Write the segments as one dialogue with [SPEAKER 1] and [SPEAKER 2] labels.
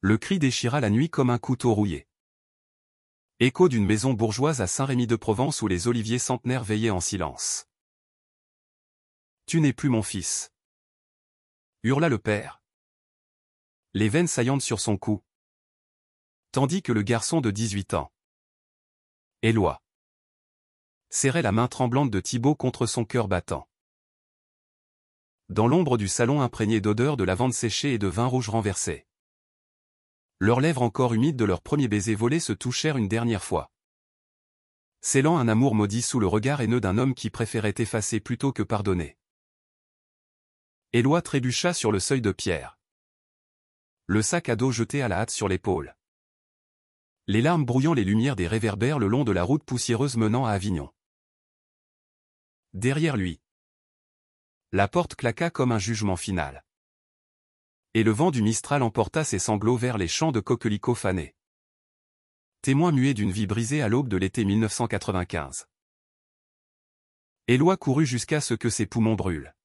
[SPEAKER 1] Le cri déchira la nuit comme un couteau rouillé. Écho d'une maison bourgeoise à Saint-Rémy-de-Provence où les oliviers centenaires veillaient en silence. Tu n'es plus mon fils, hurla le père, les veines saillantes sur son cou, tandis que le garçon de 18 ans, Éloi, serrait la main tremblante de Thibaut contre son cœur battant. Dans l'ombre du salon imprégné d'odeur de lavande séchée et de vin rouge renversé, leurs lèvres encore humides de leur premier baiser volé se touchèrent une dernière fois. Scellant un amour maudit sous le regard haineux d'un homme qui préférait effacer plutôt que pardonner. Éloi trébucha sur le seuil de pierre. Le sac à dos jeté à la hâte sur l'épaule. Les larmes brouillant les lumières des réverbères le long de la route poussiéreuse menant à Avignon. Derrière lui, la porte claqua comme un jugement final. Et le vent du Mistral emporta ses sanglots vers les champs de coquelicots fanés. Témoin muet d'une vie brisée à l'aube de l'été 1995. Éloi courut jusqu'à ce que ses poumons brûlent.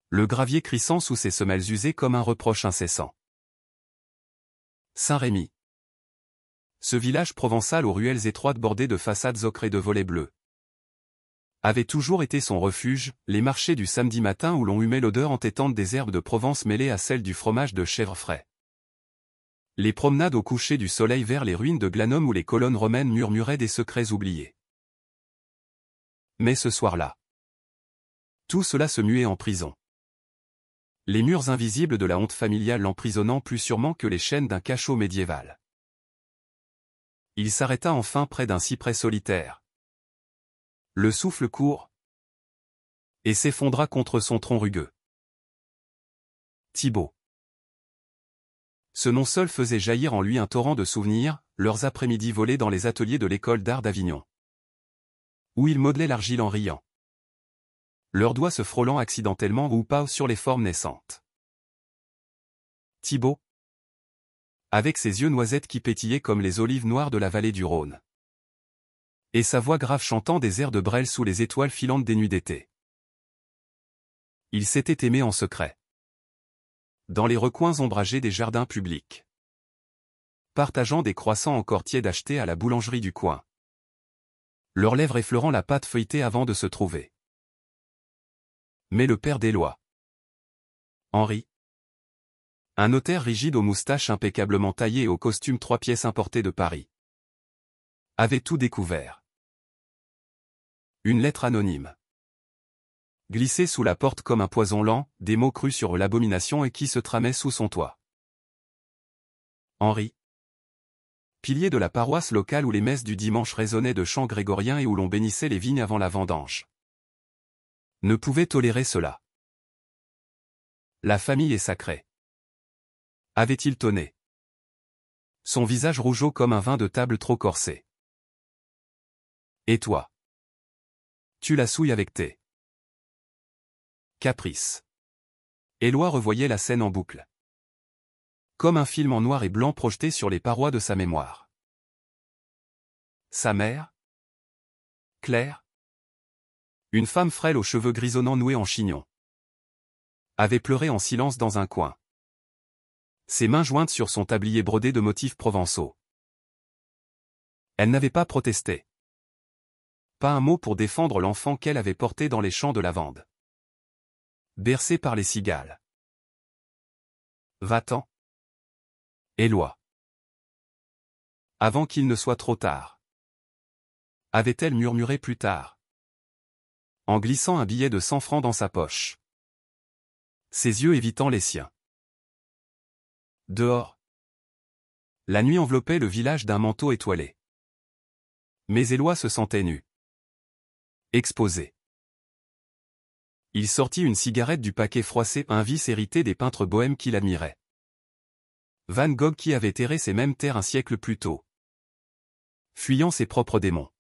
[SPEAKER 1] Le gravier crissant sous ses semelles usées comme un reproche incessant. Saint-Rémy. Ce village provençal aux ruelles étroites bordées de façades ocre et de volets bleus, avait toujours été son refuge, les marchés du samedi matin où l'on humait l'odeur entêtante des herbes de Provence mêlée à celle du fromage de chèvre frais. Les promenades au coucher du soleil vers les ruines de Glanum où les colonnes romaines murmuraient des secrets oubliés. Mais ce soir-là, tout cela se muait en prison. Les murs invisibles de la honte familiale l'emprisonnant plus sûrement que les chaînes d'un cachot médiéval. Il s'arrêta enfin près d'un cyprès solitaire. Le souffle court, et s'effondra contre son tronc rugueux. Thibaut. Ce nom seul faisait jaillir en lui un torrent de souvenirs, leurs après-midi volés dans les ateliers de l'école d'art d'Avignon, où il modelait l'argile en riant, leurs doigts se frôlant accidentellement ou pas sur les formes naissantes. Thibaut, avec ses yeux noisettes qui pétillaient comme les olives noires de la vallée du Rhône, et sa voix grave chantant des airs de Brel sous les étoiles filantes des nuits d'été. Il s'était aimé en secret, dans les recoins ombragés des jardins publics, partageant des croissants encore tièdes achetés à la boulangerie du coin, leurs lèvres effleurant la pâte feuilletée avant de se trouver. Mais le père d'Éloi, Henri, un notaire rigide aux moustaches impeccablement taillées et au costume 3 pièces importé de Paris, avait tout découvert. Une lettre anonyme, glissée sous la porte comme un poison lent, des mots crus sur l'abomination et qui se tramaient sous son toit. Henri, pilier de la paroisse locale où les messes du dimanche résonnaient de chants grégoriens et où l'on bénissait les vignes avant la vendange, ne pouvait tolérer cela. La famille est sacrée, avait-il tonné, son visage rougeau comme un vin de table trop corsé. Et toi, tu la souilles avec tes caprices. Éloi revoyait la scène en boucle, comme un film en noir et blanc projeté sur les parois de sa mémoire. Sa mère, Claire, une femme frêle aux cheveux grisonnants noués en chignon, avait pleuré en silence dans un coin, ses mains jointes sur son tablier brodé de motifs provençaux. Elle n'avait pas protesté. Pas un mot pour défendre l'enfant qu'elle avait porté dans les champs de lavande, bercé par les cigales. Va-t'en, Éloi, avant qu'il ne soit trop tard, avait-elle murmuré plus tard, en glissant un billet de 100 francs dans sa poche, ses yeux évitant les siens. Dehors, la nuit enveloppait le village d'un manteau étoilé. Mais Éloi se sentait nu, exposé. Il sortit une cigarette du paquet froissé, un vice hérité des peintres bohèmes qu'il admirait. Van Gogh qui avait erré ces mêmes terres un siècle plus tôt, fuyant ses propres démons.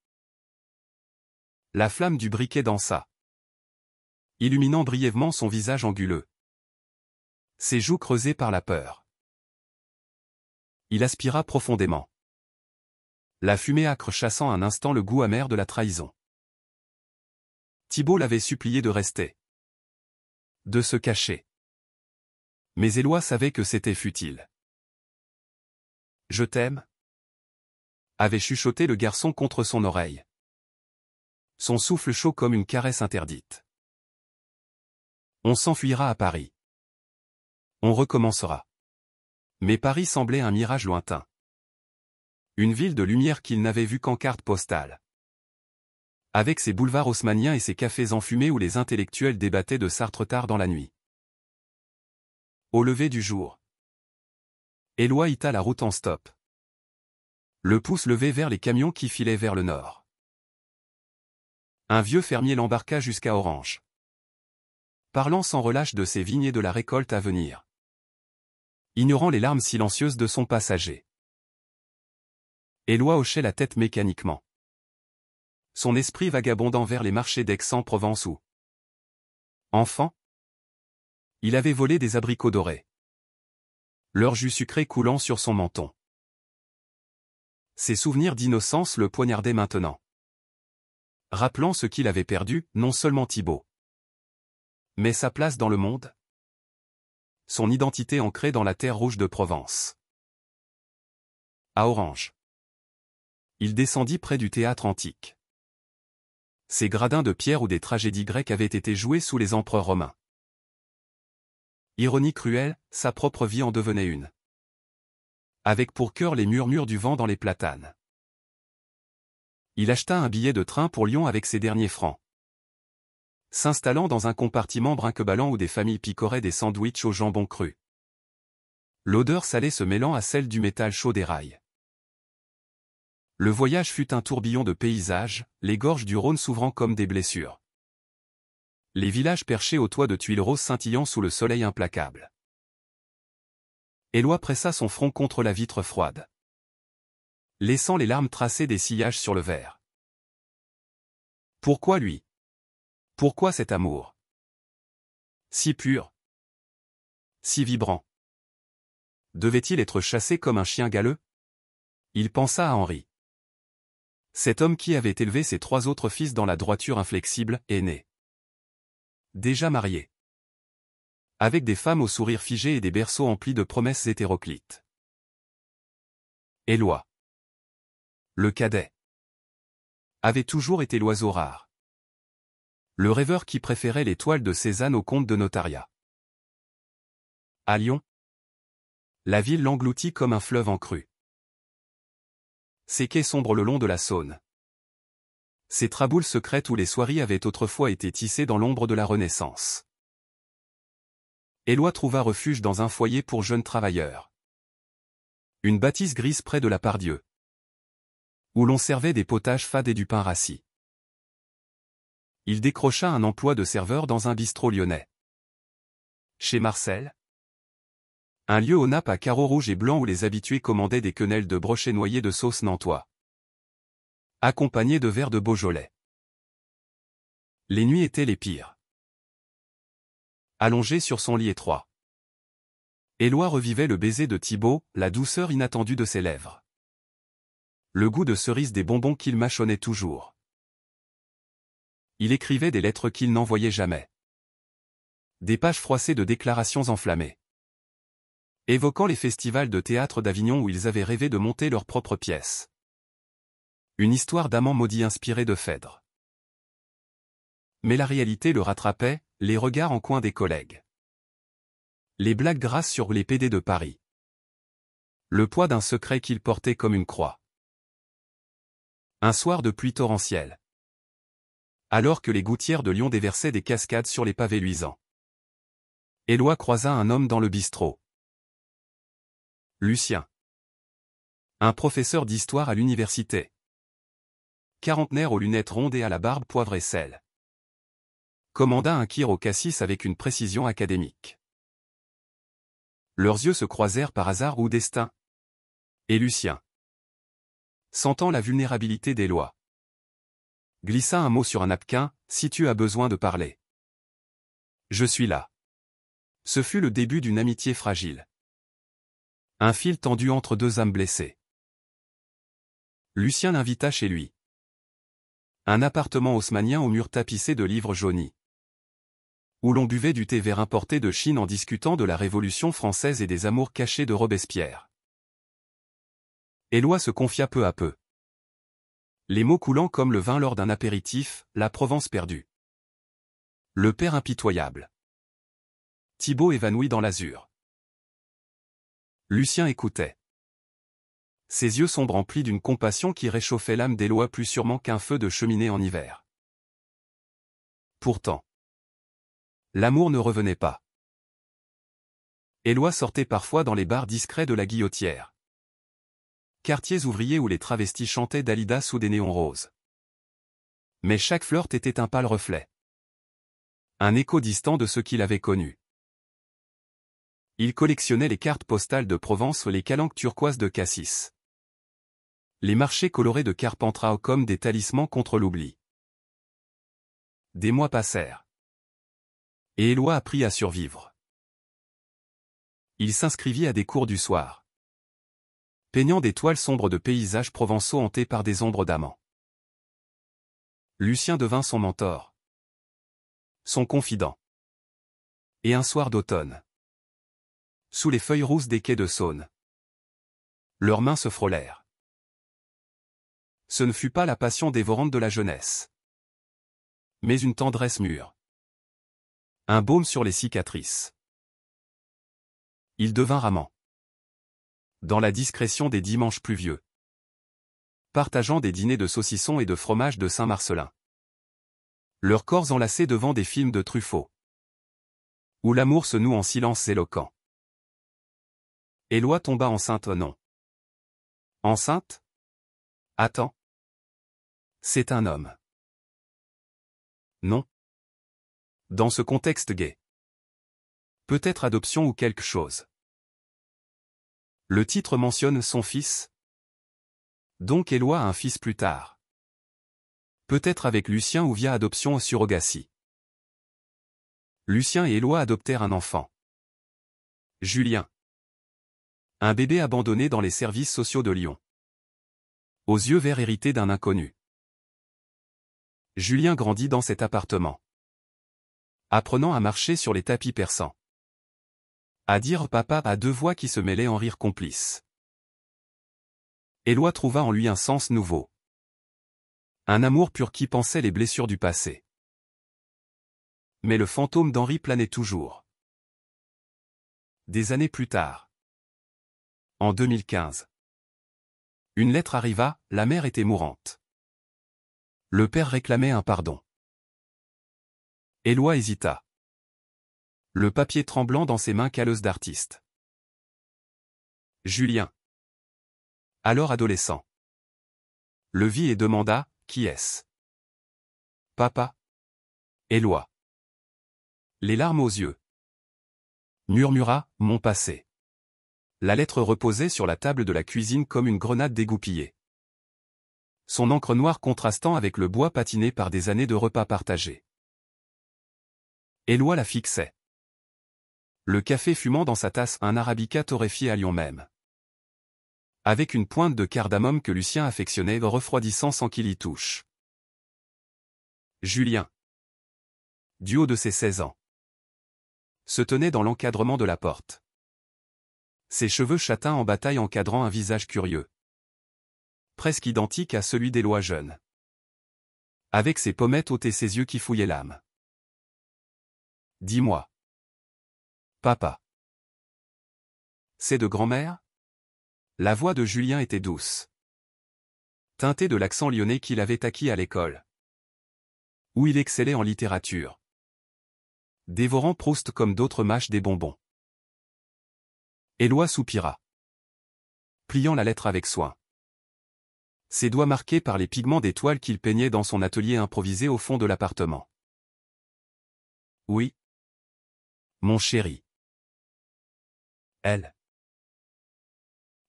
[SPEAKER 1] La flamme du briquet dansa, illuminant brièvement son visage anguleux, ses joues creusées par la peur. Il aspira profondément, la fumée âcre chassant un instant le goût amer de la trahison. Thibaut l'avait supplié de rester, de se cacher. Mais Éloi savait que c'était futile. Je t'aime » avait chuchoté le garçon contre son oreille. Son souffle chaud comme une caresse interdite. On s'enfuira à Paris. On recommencera. Mais Paris semblait un mirage lointain. Une ville de lumière qu'il n'avait vue qu'en carte postale. Avec ses boulevards haussmanniens et ses cafés enfumés où les intellectuels débattaient de Sartre tard dans la nuit. Au lever du jour. Éloi hita la route en stop. Le pouce levé vers les camions qui filaient vers le nord. Un vieux fermier l'embarqua jusqu'à Orange. Parlant sans relâche de ses vignes et de la récolte à venir. Ignorant les larmes silencieuses de son passager. Éloi hochait la tête mécaniquement. Son esprit vagabondant vers les marchés d'Aix-en-Provence où, enfant, il avait volé des abricots dorés. Leur jus sucré coulant sur son menton. Ses souvenirs d'innocence le poignardaient maintenant. Rappelant ce qu'il avait perdu, non seulement Thibaut, mais sa place dans le monde. Son identité ancrée dans la terre rouge de Provence. À Orange. Il descendit près du théâtre antique. Ces gradins de pierre où des tragédies grecques avaient été jouées sous les empereurs romains. Ironie cruelle, sa propre vie en devenait une. Avec pour cœur les murmures du vent dans les platanes. Il acheta un billet de train pour Lyon avec ses derniers francs. S'installant dans un compartiment brinque-ballant où des familles picoraient des sandwichs au jambon cru. L'odeur salée se mêlant à celle du métal chaud des rails. Le voyage fut un tourbillon de paysages, les gorges du Rhône s'ouvrant comme des blessures. Les villages perchés aux toits de tuiles roses scintillant sous le soleil implacable. Éloi pressa son front contre la vitre froide. Laissant les larmes tracer des sillages sur le verre. Pourquoi lui? Pourquoi cet amour? Si pur. Si vibrant. Devait-il être chassé comme un chien galeux? Il pensa à Henri. Cet homme qui avait élevé ses 3 autres fils dans la droiture inflexible, aîné. Déjà marié. Avec des femmes au sourire figé et des berceaux emplis de promesses hétéroclites. Éloi. Le cadet. Avait toujours été l'oiseau rare. Le rêveur qui préférait les toiles de Cézanne aux contes de notariat. À Lyon. La ville l'engloutit comme un fleuve en crue. Ses quais sombrent le long de la Saône. Ces traboules secrètes où les soieries avaient autrefois été tissées dans l'ombre de la Renaissance. Éloi trouva refuge dans un foyer pour jeunes travailleurs. Une bâtisse grise près de la Pardieu. Où l'on servait des potages fades et du pain rassis. Il décrocha un emploi de serveur dans un bistrot lyonnais. Chez Marcel. Un lieu aux nappes à carreaux rouges et blancs où les habitués commandaient des quenelles de brochets noyés de sauce nantois. Accompagnés de verres de Beaujolais. Les nuits étaient les pires. Allongé sur son lit étroit. Éloi revivait le baiser de Thibaut, la douceur inattendue de ses lèvres. Le goût de cerise des bonbons qu'il mâchonnait toujours. Il écrivait des lettres qu'il n'envoyait jamais. Des pages froissées de déclarations enflammées. Évoquant les festivals de théâtre d'Avignon où ils avaient rêvé de monter leur propre pièce. Une histoire d'amant maudit inspirée de Phèdre. Mais la réalité le rattrapait, les regards en coin des collègues. Les blagues grasses sur les PD de Paris. Le poids d'un secret qu'il portait comme une croix. Un soir de pluie torrentielle. Alors que les gouttières de Lyon déversaient des cascades sur les pavés luisants. Éloi croisa un homme dans le bistrot. Lucien. Un professeur d'histoire à l'université. Quarantenaire aux lunettes rondes et à la barbe poivre et sel. Commanda un kir au cassis avec une précision académique. Leurs yeux se croisèrent par hasard ou destin. Et Lucien, sentant la vulnérabilité d'Éloi, glissa un mot sur un napkin, si tu as besoin de parler. Je suis là. Ce fut le début d'une amitié fragile. Un fil tendu entre 2 âmes blessées. Lucien l'invita chez lui. Un appartement haussmannien aux murs tapissés de livres jaunis. Où l'on buvait du thé vert importé de Chine en discutant de la Révolution française et des amours cachés de Robespierre. Éloi se confia peu à peu. Les mots coulant comme le vin lors d'un apéritif, la Provence perdue. Le père impitoyable. Thibaut évanoui dans l'azur. Lucien écoutait. Ses yeux sombres emplis d'une compassion qui réchauffait l'âme d'Éloi plus sûrement qu'un feu de cheminée en hiver. Pourtant, l'amour ne revenait pas. Éloi sortait parfois dans les bars discrets de la Guillotière. Quartiers ouvriers où les travestis chantaient Dalida sous des néons roses. Mais chaque flirt était un pâle reflet. Un écho distant de ce qu'il avait connu. Il collectionnait les cartes postales de Provence ou les calanques turquoises de Cassis. Les marchés colorés de Carpentras comme des talismans contre l'oubli. Des mois passèrent. Et Éloi apprit à survivre. Il s'inscrivit à des cours du soir, peignant des toiles sombres de paysages provençaux hantés par des ombres d'amants. Lucien devint son mentor, son confident. Et un soir d'automne, sous les feuilles rousses des quais de Saône, leurs mains se frôlèrent. Ce ne fut pas la passion dévorante de la jeunesse, mais une tendresse mûre. Un baume sur les cicatrices. Ils devinrent amants. Dans la discrétion des dimanches pluvieux, partageant des dîners de saucisson et de fromage de Saint-Marcellin. Leurs corps enlacés devant des films de Truffaut, où l'amour se noue en silence éloquent. Éloi tomba enceinte. Non. Enceinte? Attends. C'est un homme. Non. Dans ce contexte gai. Peut-être adoption ou quelque chose. Le titre mentionne son fils. Donc Éloi a un fils plus tard. Peut-être avec Lucien ou via adoption ou surrogatie. Lucien et Éloi adoptèrent un enfant. Julien. Un bébé abandonné dans les services sociaux de Lyon. Aux yeux verts hérités d'un inconnu. Julien grandit dans cet appartement, apprenant à marcher sur les tapis persans. À dire papa à deux voix qui se mêlaient en rire complice. Éloi trouva en lui un sens nouveau. Un amour pur qui pansait les blessures du passé. Mais le fantôme d'Henri planait toujours. Des années plus tard. En 2015. Une lettre arriva, la mère était mourante. Le père réclamait un pardon. Éloi hésita. Le papier tremblant dans ses mains calleuses d'artiste. Julien. Alors adolescent. Le vit et demanda, qui est-ce? Papa. Éloi. Les larmes aux yeux. Murmura, mon passé. La lettre reposait sur la table de la cuisine comme une grenade dégoupillée. Son encre noire contrastant avec le bois patiné par des années de repas partagés. Éloi la fixait. Le café fumant dans sa tasse, un arabica torréfié à Lyon même. Avec une pointe de cardamome que Lucien affectionnait, refroidissant sans qu'il y touche. Julien. Du haut de ses 16 ans. Se tenait dans l'encadrement de la porte. Ses cheveux châtains en bataille encadrant un visage curieux. Presque identique à celui d'Éloi jeune. Avec ses pommettes hautes et ses yeux qui fouillaient l'âme. Dis-moi. Papa. C'est de grand-mère? La voix de Julien était douce. Teintée de l'accent lyonnais qu'il avait acquis à l'école. Où il excellait en littérature. Dévorant Proust comme d'autres mâchent des bonbons. Éloi soupira. Pliant la lettre avec soin. Ses doigts marqués par les pigments des toiles qu'il peignait dans son atelier improvisé au fond de l'appartement. Oui. Mon chéri. Elle.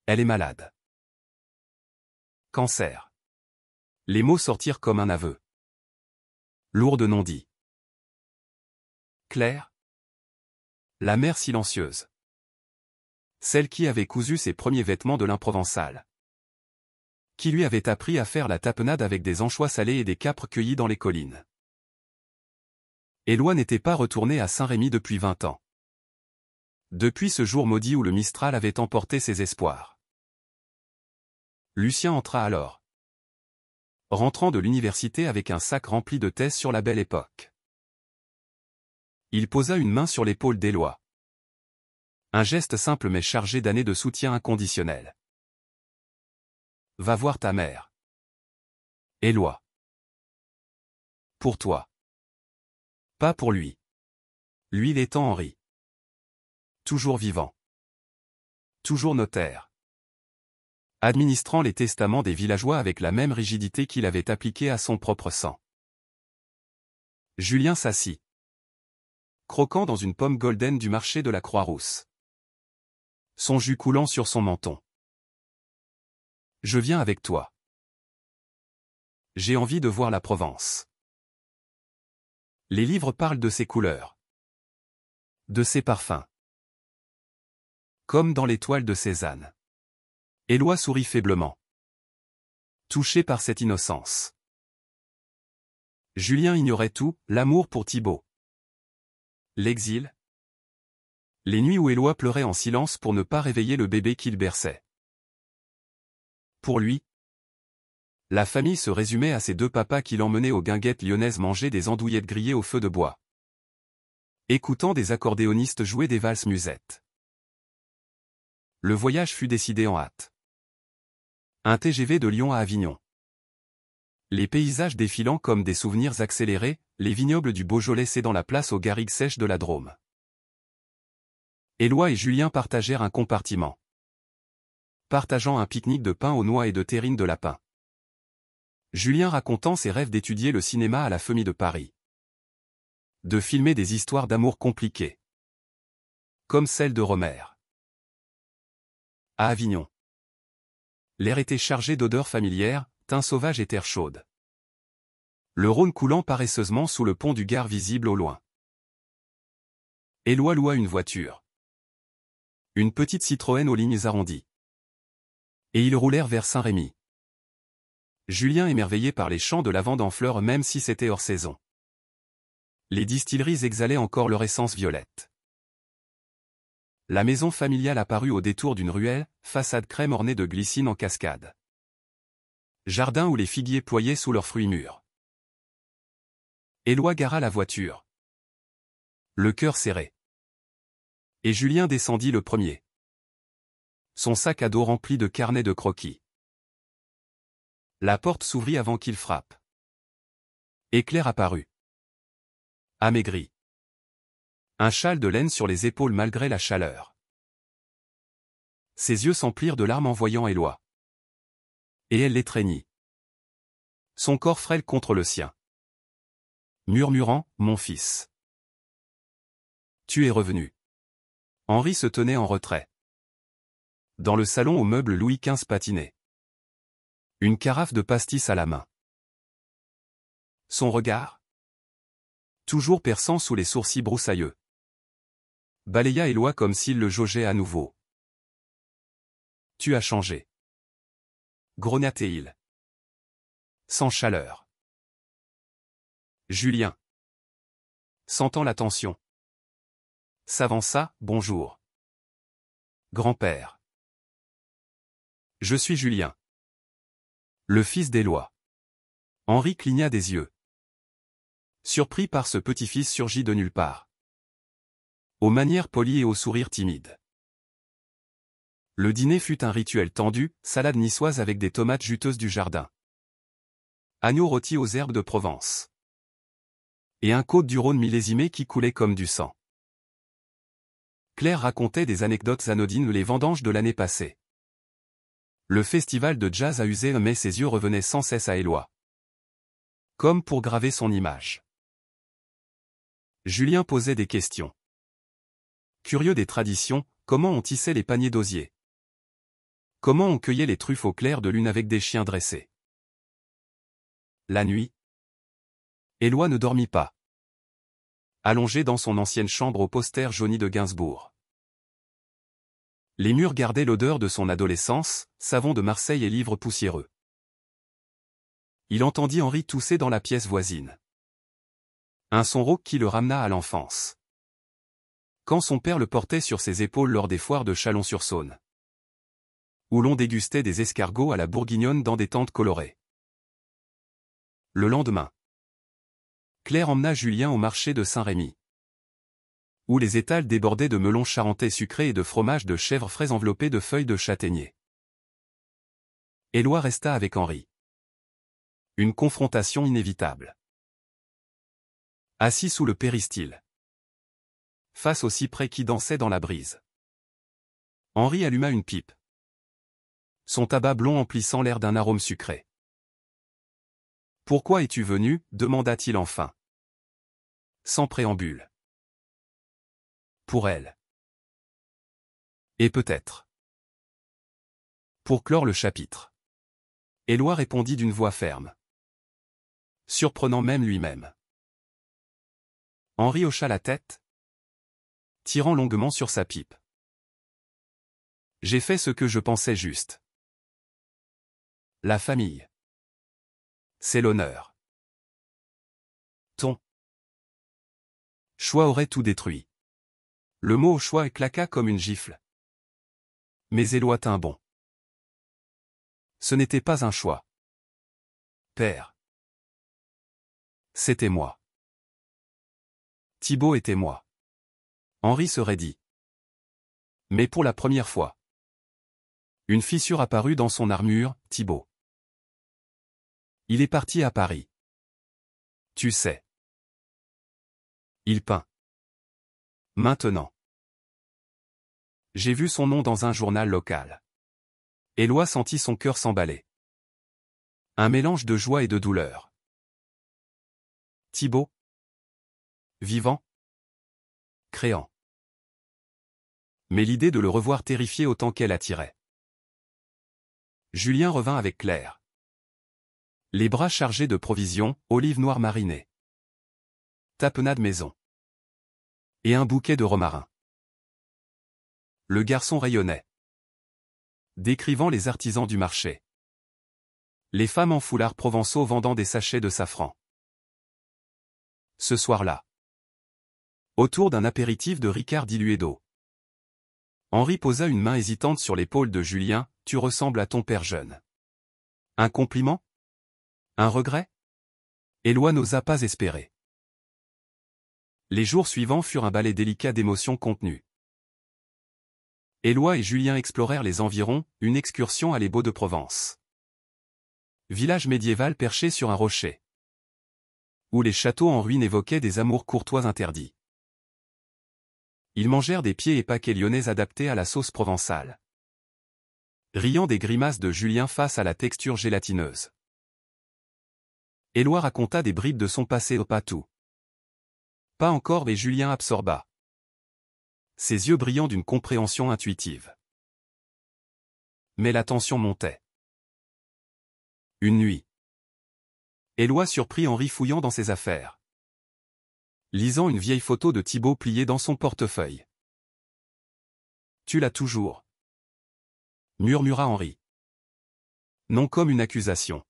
[SPEAKER 1] Elle est malade. Cancer. Les mots sortirent comme un aveu. Lourd de non-dit. Claire. La mère silencieuse. Celle qui avait cousu ses premiers vêtements de lin provençal. Qui lui avait appris à faire la tapenade avec des anchois salés et des câpres cueillis dans les collines. Éloi n'était pas retourné à Saint-Rémy depuis 20 ans. Depuis ce jour maudit où le Mistral avait emporté ses espoirs. Lucien entra alors, rentrant de l'université avec un sac rempli de thèses sur la Belle Époque. Il posa une main sur l'épaule d'Éloi. Un geste simple mais chargé d'années de soutien inconditionnel. « Va voir ta mère. » Éloi. « Pour toi. » Pas pour lui. Lui il étant Henri. Toujours vivant. Toujours notaire. Administrant les testaments des villageois avec la même rigidité qu'il avait appliquée à son propre sang. Julien s'assit, croquant dans une pomme golden du marché de la Croix-Rousse. Son jus coulant sur son menton. « Je viens avec toi. J'ai envie de voir la Provence. » Les livres parlent de ses couleurs. De ses parfums. Comme dans les toiles de Cézanne. Éloi sourit faiblement. Touché par cette innocence. Julien ignorait tout, l'amour pour Thibaut. L'exil. Les nuits où Éloi pleurait en silence pour ne pas réveiller le bébé qu'il berçait. Pour lui, la famille se résumait à ses deux papas qui l'emmenaient aux guinguettes lyonnaises manger des andouillettes grillées au feu de bois. Écoutant des accordéonistes jouer des valses musettes. Le voyage fut décidé en hâte. Un TGV de Lyon à Avignon. Les paysages défilant comme des souvenirs accélérés, les vignobles du Beaujolais cédant la place aux garrigues sèches de la Drôme. Éloi et Julien partagèrent un compartiment. Partageant un pique-nique de pain aux noix et de terrine de lapin. Julien racontant ses rêves d'étudier le cinéma à la FEMI de Paris. De filmer des histoires d'amour compliquées. Comme celle de Romer. À Avignon. L'air était chargé d'odeurs familières, thym sauvage et terre chaude. Le Rhône coulant paresseusement sous le pont du Gard visible au loin. Éloi loua une voiture. Une petite Citroën aux lignes arrondies. Et ils roulèrent vers Saint-Rémy. Julien émerveillé par les champs de lavande en fleurs même si c'était hors saison. Les distilleries exhalaient encore leur essence violette. La maison familiale apparut au détour d'une ruelle, façade crème ornée de glycines en cascade. Jardin où les figuiers ployaient sous leurs fruits mûrs. Éloi gara la voiture. Le cœur serré. Et Julien descendit le premier. Son sac à dos rempli de carnets de croquis. La porte s'ouvrit avant qu'il frappe. Éclair apparut. Amaigri. Un châle de laine sur les épaules malgré la chaleur. Ses yeux s'emplirent de larmes en voyant Éloi. Et elle l'étreignit. Son corps frêle contre le sien. Murmurant, « Mon fils. Tu es revenu. » Henri se tenait en retrait. Dans le salon aux meubles Louis XV patinait. Une carafe de pastis à la main. Son regard, toujours perçant sous les sourcils broussailleux, balaya Éloi comme s'il le jaugeait à nouveau. « Tu as changé. » grogna-t-il. Sans chaleur. Julien, sentant la tension, s'avança, « Bonjour. Grand-père. Je suis Julien. Le fils d'Éloi. » Henri cligna des yeux. Surpris par ce petit-fils surgi de nulle part. Aux manières polies et au sourire timide. Le dîner fut un rituel tendu, salade niçoise avec des tomates juteuses du jardin. Agneau rôti aux herbes de Provence. Et un Côte-du-Rhône millésimé qui coulait comme du sang. Claire racontait des anecdotes anodines les vendanges de l'année passée. Le festival de jazz à Uzès, mais ses yeux revenaient sans cesse à Éloi. Comme pour graver son image. Julien posait des questions. Curieux des traditions, comment on tissait les paniers d'osier? Comment on cueillait les truffes au clair de lune avec des chiens dressés? La nuit, Éloi ne dormit pas. Allongé dans son ancienne chambre au poster jauni de Gainsbourg. Les murs gardaient l'odeur de son adolescence, savon de Marseille et livres poussiéreux. Il entendit Henri tousser dans la pièce voisine. Un son rauque qui le ramena à l'enfance. Quand son père le portait sur ses épaules lors des foires de Chalon-sur-Saône. où l'on dégustait des escargots à la bourguignonne dans des tentes colorées. Le lendemain, Claire emmena Julien au marché de Saint-Rémy, où les étals débordaient de melons charentais sucrés et de fromage de chèvre frais enveloppés de feuilles de châtaignier. Éloi resta avec Henri. Une confrontation inévitable. Assis sous le péristyle, face aux cyprès qui dansaient dans la brise, Henri alluma une pipe. Son tabac blond emplissant l'air d'un arôme sucré. « Pourquoi es-tu venu » demanda-t-il enfin. Sans préambule. Pour elle. Et peut-être. Pour clore le chapitre. Éloi répondit d'une voix ferme. Surprenant même lui-même. Henri hocha la tête, tirant longuement sur sa pipe. J'ai fait ce que je pensais juste. La famille. C'est l'honneur. Ton choix aurait tout détruit. Le mot choix claqua comme une gifle. Mais Éloi tint bon. Ce n'était pas un choix. Père. C'était moi. Thibaut était moi. Henri se raidit. Mais pour la première fois. Une fissure apparut dans son armure, Thibaut. Il est parti à Paris. Tu sais. Il peint. Maintenant. J'ai vu son nom dans un journal local. Éloi sentit son cœur s'emballer. Un mélange de joie et de douleur. Thibaut. Vivant. Créant. Mais l'idée de le revoir terrifiait autant qu'elle attirait. Julien revint avec Claire. Les bras chargés de provisions, olives noires marinées, tapenade maison. Et un bouquet de romarin. Le garçon rayonnait, décrivant les artisans du marché. Les femmes en foulard provençaux vendant des sachets de safran. Ce soir-là, autour d'un apéritif de Ricard dilué d'eau, Henri posa une main hésitante sur l'épaule de Julien. Tu ressembles à ton père jeune. Un compliment? Un regret? Éloi n'osa pas espérer. Les jours suivants furent un ballet délicat d'émotions contenues. Éloi et Julien explorèrent les environs, une excursion à les Baux-de-Provence. Village médiéval perché sur un rocher, où les châteaux en ruine évoquaient des amours courtois interdits. Ils mangèrent des pieds et paquets lyonnais adaptés à la sauce provençale, riant des grimaces de Julien face à la texture gélatineuse. Éloi raconta des bribes de son passé au Patou. Pas encore, mais Julien absorba, ses yeux brillant d'une compréhension intuitive. Mais la tension montait. Une nuit, Éloi surprit Henri fouillant dans ses affaires, lisant une vieille photo de Thibaut pliée dans son portefeuille. « Tu l'as toujours » murmura Henri. Non comme une accusation,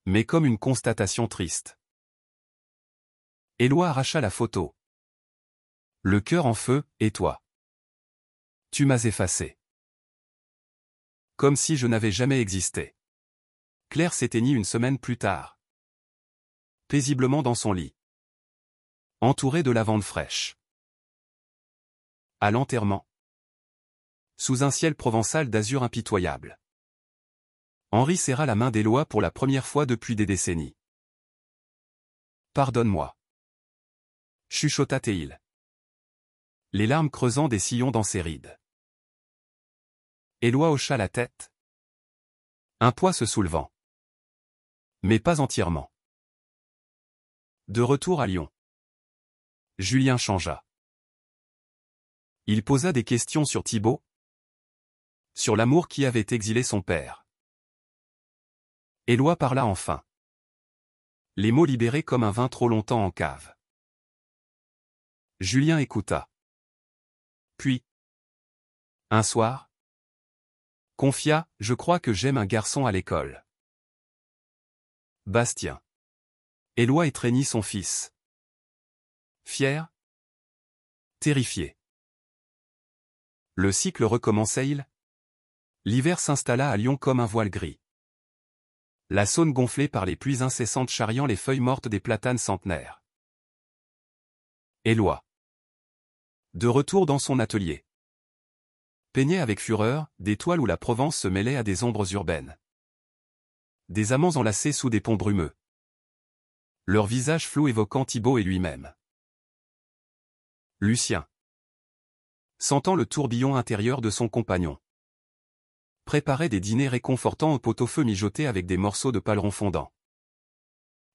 [SPEAKER 1] mais comme une constatation triste. Éloi arracha la photo. Le cœur en feu, et toi? Tu m'as effacé. Comme si je n'avais jamais existé. Claire s'éteignit une semaine plus tard, paisiblement dans son lit, entourée de lavande fraîche. À l'enterrement, sous un ciel provençal d'azur impitoyable, Henri serra la main d'Éloi pour la première fois depuis des décennies. « Pardonne-moi » chuchota-t-il, les larmes creusant des sillons dans ses rides. Éloi hocha la tête, un poids se soulevant. Mais pas entièrement. De retour à Lyon, Julien changea. Il posa des questions sur Thibaut, sur l'amour qui avait exilé son père. Éloi parla enfin, les mots libérés comme un vin trop longtemps en cave. Julien écouta. Puis, un soir, confia, je crois que j'aime un garçon à l'école. Bastien. Éloi étreignit son fils. Fier? Terrifié. Le cycle recommençait-il? L'hiver s'installa à Lyon comme un voile gris. La Saône gonflée par les pluies incessantes charriant les feuilles mortes des platanes centenaires. Éloi. De retour dans son atelier. Peignait avec fureur, des toiles où la Provence se mêlait à des ombres urbaines. Des amants enlacés sous des ponts brumeux. Leur visage flou évoquant Thibaut et lui-même. Lucien. Sentant le tourbillon intérieur de son compagnon. Préparait des dîners réconfortants au pot-au-feu mijoté avec des morceaux de paleron fondant.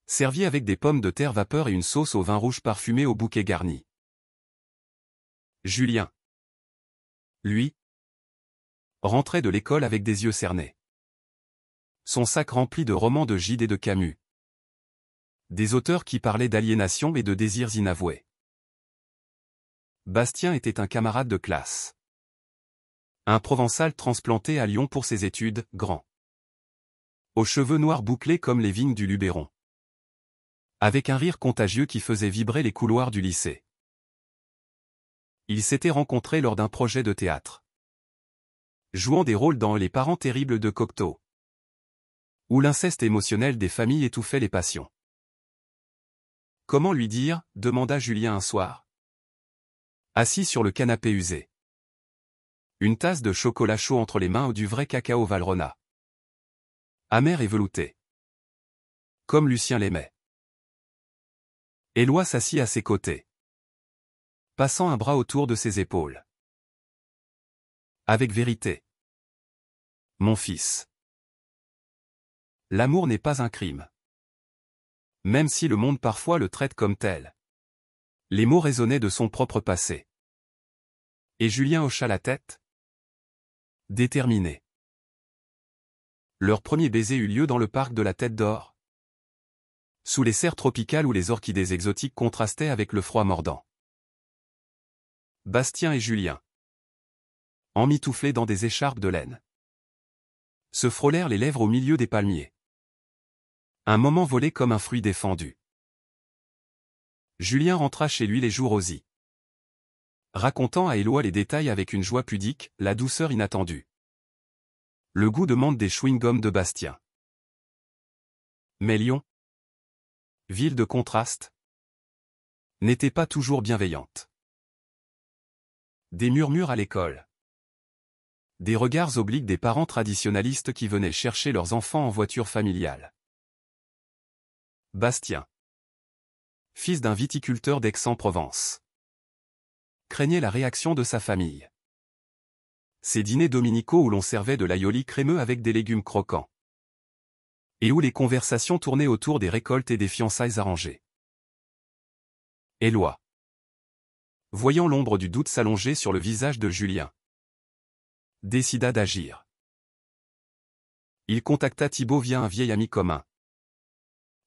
[SPEAKER 1] Servi avec des pommes de terre vapeur et une sauce au vin rouge parfumé au bouquet garni. Julien. Lui. Rentrait de l'école avec des yeux cernés. Son sac rempli de romans de Gide et de Camus. Des auteurs qui parlaient d'aliénation et de désirs inavoués. Bastien était un camarade de classe. Un Provençal transplanté à Lyon pour ses études, grand. Aux cheveux noirs bouclés comme les vignes du Luberon. Avec un rire contagieux qui faisait vibrer les couloirs du lycée. Ils s'étaient rencontrés lors d'un projet de théâtre. Jouant des rôles dans Les parents terribles de Cocteau. Où l'inceste émotionnel des familles étouffait les passions. Comment lui dire, demanda Julien un soir. Assis sur le canapé usé. Une tasse de chocolat chaud entre les mains ou du vrai cacao Valrhona. Amer et velouté. Comme Lucien l'aimait. Éloi s'assit à ses côtés. Passant un bras autour de ses épaules. Avec vérité. Mon fils. L'amour n'est pas un crime. Même si le monde parfois le traite comme tel. Les mots résonnaient de son propre passé. Et Julien hocha la tête. Déterminé. Leur premier baiser eut lieu dans le parc de la Tête d'Or. Sous les serres tropicales où les orchidées exotiques contrastaient avec le froid mordant. Bastien et Julien. Emmitouflés dans des écharpes de laine. Se frôlèrent les lèvres au milieu des palmiers. Un moment volé comme un fruit défendu. Julien rentra chez lui les joues rosies. Racontant à Éloi les détails avec une joie pudique, la douceur inattendue. Le goût de menthe des chewing-gums de Bastien. Mais Lyon, ville de contraste, n'était pas toujours bienveillante. Des murmures à l'école. Des regards obliques des parents traditionalistes qui venaient chercher leurs enfants en voiture familiale. Bastien, fils d'un viticulteur d'Aix-en-Provence, craignait la réaction de sa famille. Ces dîners dominicaux où l'on servait de l'aïoli crémeux avec des légumes croquants. Et où les conversations tournaient autour des récoltes et des fiançailles arrangées. Éloi. Voyant l'ombre du doute s'allonger sur le visage de Julien. Décida d'agir. Il contacta Thibaut via un vieil ami commun.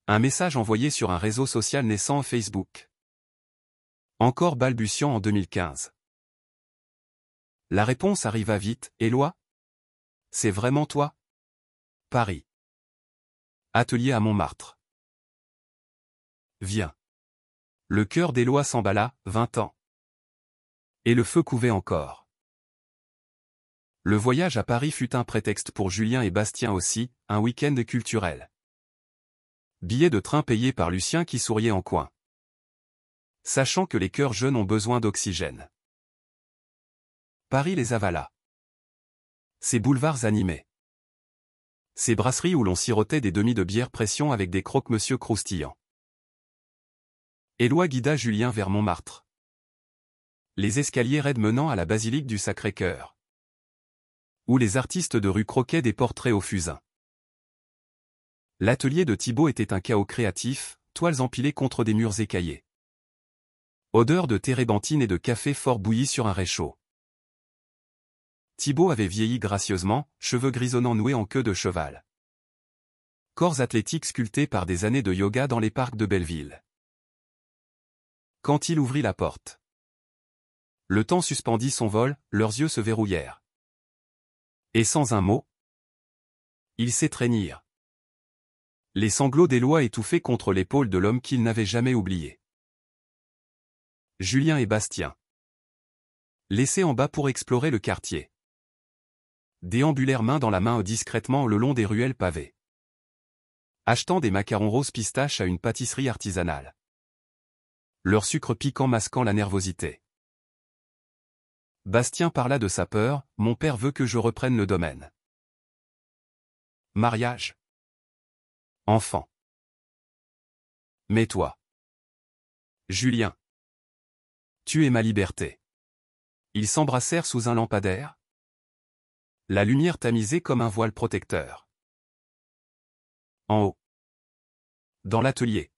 [SPEAKER 1] Un message envoyé sur un réseau social naissant Facebook. Encore balbutiant en 2015. La réponse arriva vite. Éloi ? C'est vraiment toi ? Paris. Atelier à Montmartre. Viens. Le cœur d'Éloi s'emballa, 20 ans. Et le feu couvait encore. Le voyage à Paris fut un prétexte pour Julien et Bastien aussi, un week-end culturel. Billet de train payé par Lucien qui souriait en coin. Sachant que les cœurs jeunes ont besoin d'oxygène. Paris les avala. Ces boulevards animés. Ces brasseries où l'on sirotait des demi de bière pression avec des croque-monsieur croustillants. Éloi guida Julien vers Montmartre. Les escaliers raides menant à la basilique du Sacré-Cœur. Où les artistes de rue croquaient des portraits au fusain. L'atelier de Thibaut était un chaos créatif, toiles empilées contre des murs écaillés. Odeur de térébenthine et de café fort bouilli sur un réchaud. Thibaut avait vieilli gracieusement, cheveux grisonnants noués en queue de cheval. Corps athlétiques sculptés par des années de yoga dans les parcs de Belleville. Quand il ouvrit la porte. Le temps suspendit son vol, leurs yeux se verrouillèrent. Et sans un mot, ils s'étreignirent. Les sanglots d'Éloi étouffés contre l'épaule de l'homme qu'il n'avait jamais oublié. Julien et Bastien. Laissés en bas pour explorer le quartier. déambulèrent main dans la main discrètement le long des ruelles pavées, achetant des macarons roses pistaches à une pâtisserie artisanale, leur sucre piquant masquant la nervosité. Bastien parla de sa peur, « Mon père veut que je reprenne le domaine. Mariage. Enfant. Mais toi. Julien. Tu es ma liberté. » Ils s'embrassèrent sous un lampadaire, la lumière tamisée comme un voile protecteur. En haut. Dans l'atelier.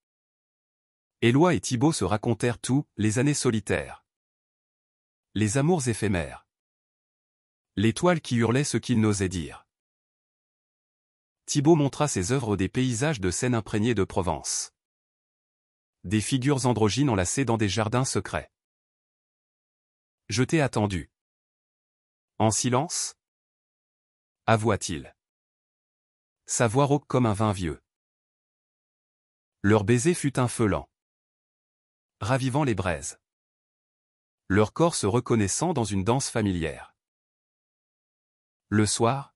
[SPEAKER 1] Éloi et Thibaut se racontèrent tout, les années solitaires. Les amours éphémères. L'étoile qui hurlait ce qu'il n'osait dire. Thibaut montra ses œuvres des paysages de scènes imprégnées de Provence. Des figures androgynes enlacées dans des jardins secrets. Je t'ai attendu. En silence? Avoua-t-il. Sa voix rauque comme un vin vieux. Leur baiser fut un feu lent, ravivant les braises. Leur corps se reconnaissant dans une danse familière. Le soir,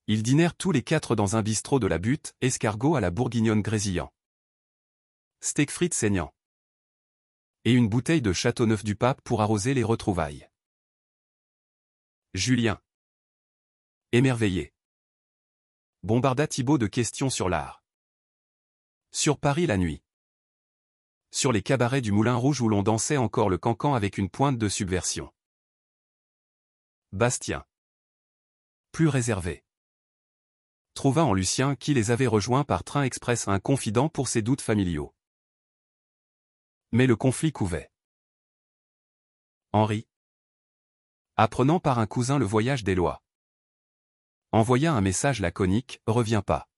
[SPEAKER 1] ils dînèrent tous les quatre dans un bistrot de la Butte, escargot à la bourguignonne grésillant. Steak frites saignant. Et une bouteille de Châteauneuf du Pape pour arroser les retrouvailles. Julien, émerveillé, bombarda Thibaut de questions sur l'art. Sur Paris la nuit. Sur les cabarets du Moulin Rouge où l'on dansait encore le cancan avec une pointe de subversion. Bastien, plus réservé, trouva en Lucien qui les avait rejoints par train express un confident pour ses doutes familiaux. Mais le conflit couvait. Henri, apprenant par un cousin le voyage d'Éloi, envoya un message laconique, « Reviens pas.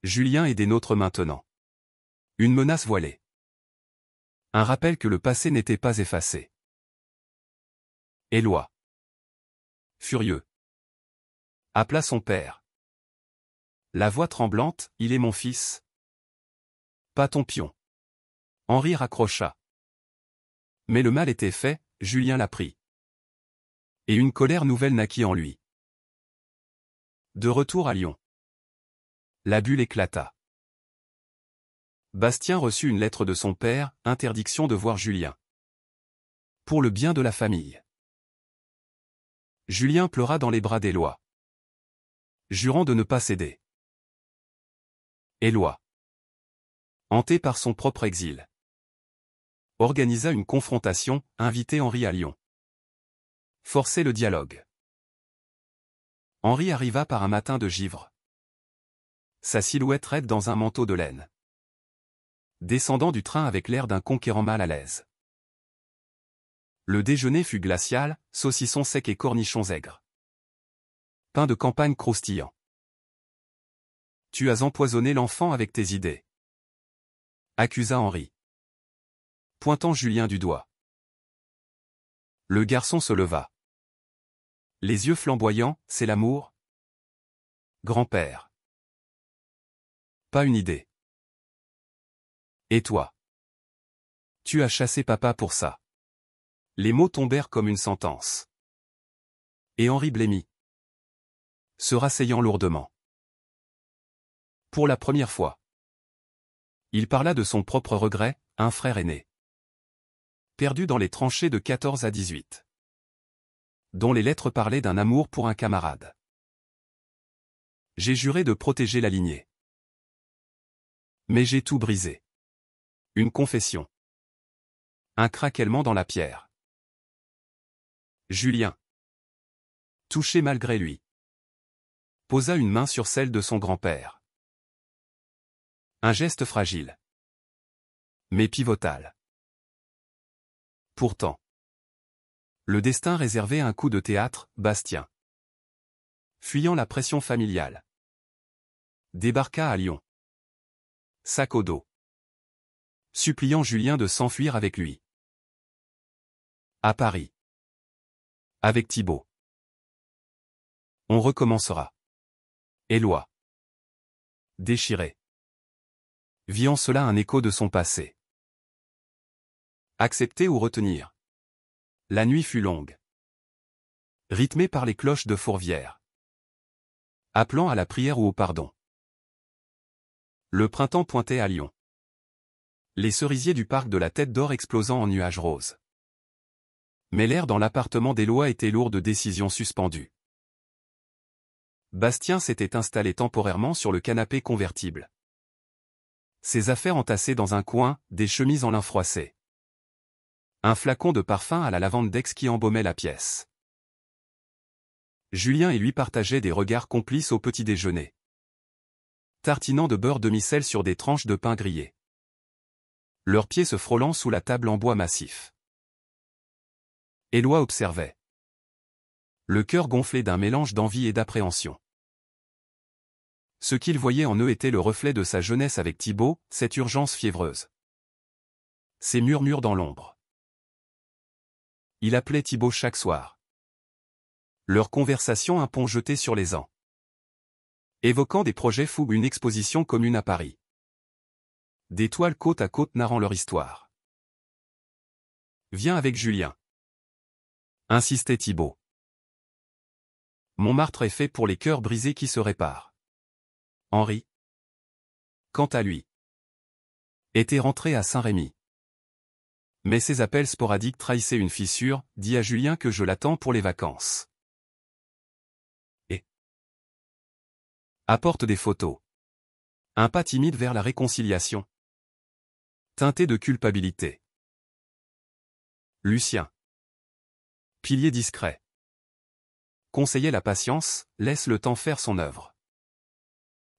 [SPEAKER 1] Julien est des nôtres maintenant. » Une menace voilée. Un rappel que le passé n'était pas effacé. Éloi, furieux, appela son père. La voix tremblante, « Il est mon fils. Pas ton pion. » Henri raccrocha. Mais le mal était fait, Julien l'apprit. Et une colère nouvelle naquit en lui. De retour à Lyon. La bulle éclata. Bastien reçut une lettre de son père, interdiction de voir Julien. Pour le bien de la famille. Julien pleura dans les bras d'Éloi, jurant de ne pas céder. Éloi, hanté par son propre exil, organisa une confrontation, inviter Henri à Lyon. Forcer le dialogue. Henri arriva par un matin de givre. Sa silhouette raide dans un manteau de laine. Descendant du train avec l'air d'un conquérant mal à l'aise. Le déjeuner fut glacial, saucissons secs et cornichons aigres. Pain de campagne croustillant. Tu as empoisonné l'enfant avec tes idées, accusa Henri, pointant Julien du doigt. Le garçon se leva. Les yeux flamboyants, c'est l'amour? Grand-père. Pas une idée. Et toi? Tu as chassé papa pour ça. Les mots tombèrent comme une sentence. Et Henri blêmit, se rasseyant lourdement. Pour la première fois, il parla de son propre regret, un frère aîné, perdu dans les tranchées de 14 à 18, dont les lettres parlaient d'un amour pour un camarade. J'ai juré de protéger la lignée. Mais j'ai tout brisé. Une confession. Un craquellement dans la pierre. Julien, touché malgré lui, posa une main sur celle de son grand-père. Un geste fragile, mais pivotal. Pourtant, le destin réservait un coup de théâtre, Bastien, fuyant la pression familiale, débarqua à Lyon, sac au dos, suppliant Julien de s'enfuir avec lui. À Paris. Avec Thibaut. On recommencera. Éloi, déchiré, vit en cela un écho de son passé. Accepter ou retenir? La nuit fut longue. rythmé par les cloches de Fourvière, appelant à la prière ou au pardon. Le printemps pointait à Lyon. Les cerisiers du parc de la Tête d'Or explosant en nuages roses. Mais l'air dans l'appartement d'Éloi était lourd de décisions suspendues. Bastien s'était installé temporairement sur le canapé convertible. Ses affaires entassées dans un coin, des chemises en lin froissé. Un flacon de parfum à la lavande d'Aix qui embaumait la pièce. Julien et lui partageaient des regards complices au petit déjeuner. Tartinant de beurre demi-sel sur des tranches de pain grillé. Leurs pieds se frôlant sous la table en bois massif. Éloi observait. Le cœur gonflé d'un mélange d'envie et d'appréhension. Ce qu'il voyait en eux était le reflet de sa jeunesse avec Thibaut, cette urgence fiévreuse. Ces murmures dans l'ombre. Il appelait Thibaut chaque soir. Leur conversation un pont jeté sur les ans. Évoquant des projets fous, une exposition commune à Paris. Des toiles côte à côte narrant leur histoire. Viens avec Julien, insistait Thibaut. Montmartre est fait pour les cœurs brisés qui se réparent. Henri, quant à lui, était rentré à Saint-Rémy. Mais ses appels sporadiques trahissaient une fissure, dit à Julien que je l'attends pour les vacances. Et apporte des photos. Un pas timide vers la réconciliation. Teinté de culpabilité. Lucien, pilier discret, conseillait la patience, laisse le temps faire son œuvre.